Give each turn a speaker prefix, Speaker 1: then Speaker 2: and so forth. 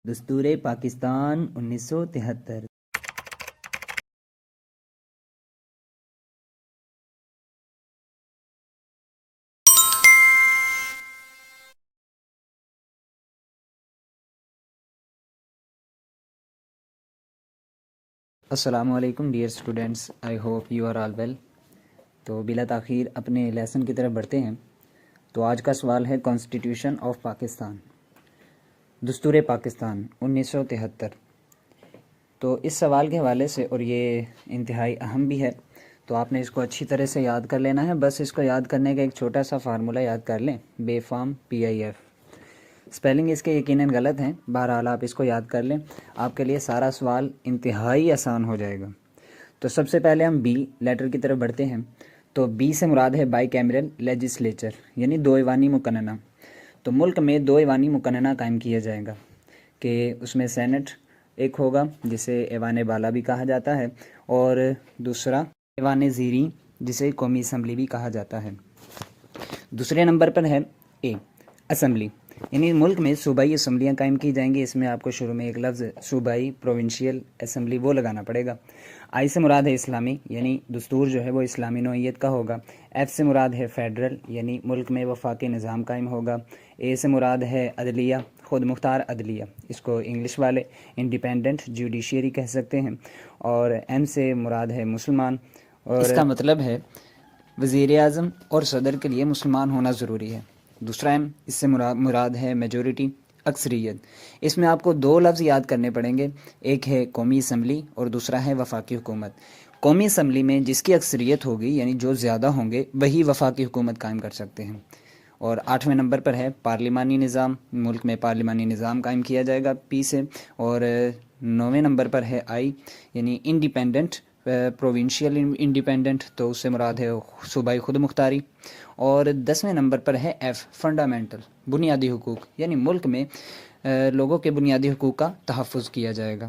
Speaker 1: دستور پاکستان 1973۔ السلام علیکم dear students, I hope you are all well. تو بلا تاخیر اپنے لیسن کی طرف بڑھتے ہیں۔ تو آج کا سوال ہے کانسٹیٹیوشن آف پاکستان، دستور پاکستان 1973۔ تو اس سوال کے حوالے سے، اور یہ انتہائی اہم بھی ہے، تو آپ نے اس کو اچھی طرح سے یاد کر لینا ہے۔ بس اس کو یاد کرنے کا ایک چھوٹا سا فارمولہ یاد کر لیں، بے فام PIF۔ اسپیلنگ اس کے یقیناً غلط ہیں، بہرحال آپ اس کو یاد کر لیں، آپ کے لیے سارا سوال انتہائی آسان ہو جائے گا۔ تو سب سے پہلے ہم بی لیٹر کی طرف بڑھتے ہیں۔ تو بی سے مراد ہے بائی کیمرل لیجسلیچر، یعنی دو ایوانی مقننہ۔ تو ملک میں دو ایوانی مقننہ قائم کیا جائے گا، کہ اس میں سینٹ ایک ہوگا جسے ایوان بالا بھی کہا جاتا ہے، اور دوسرا ایوان زیریں جسے قومی اسمبلی بھی کہا جاتا ہے۔ دوسرے نمبر پر ہے اے اسمبلی، یعنی ملک میں صوبائی اسمبلیاں قائم کی جائیں گی۔ اس میں آپ کو شروع میں ایک لفظ صوبائی پروونشیل اسمبلی وہ لگانا پڑے گا۔ آئی سے مراد ہے اسلامی، یعنی دستور جو ہے وہ اسلامی نوعیت کا ہوگا۔ ایف سے مراد ہے فیڈرل، یعنی ملک میں وفاقی نظام قائم ہوگا۔ اے سے مراد ہے عدلیہ، خود مختار عدلیہ، اس کو انگلش والے انڈیپینڈنٹ جوڈیشیری کہہ سکتے ہیں۔ اور ایم سے مراد ہے مسلمان، اور اس کا مطلب ہے وزیر اعظم اور صدر کے لیے مسلمان ہونا ضروری ہے۔ دوسرا ایم، اس سے مراد ہے میجورٹی، اکثریت۔ اس میں آپ کو دو لفظ یاد کرنے پڑیں گے، ایک ہے قومی اسمبلی اور دوسرا ہے وفاقی حکومت۔ قومی اسمبلی میں جس کی اکثریت ہوگی، یعنی جو زیادہ ہوں گے، وہی وفاقی حکومت قائم کر سکتے ہیں۔ اور 8ویں نمبر پر ہے پارلیمانی نظام، ملک میں پارلیمانی نظام قائم کیا جائے گا پی سے۔ اور 9ویں نمبر پر ہے آئی، یعنی انڈیپینڈنٹ پروونشیل انڈیپینڈنٹ، تو اس سے مراد ہے صوبائی خود مختاری۔ اور 10ویں نمبر پر ہے ایف، فنڈامنٹل، بنیادی حقوق، یعنی ملک میں لوگوں کے بنیادی حقوق کا تحفظ کیا جائے گا۔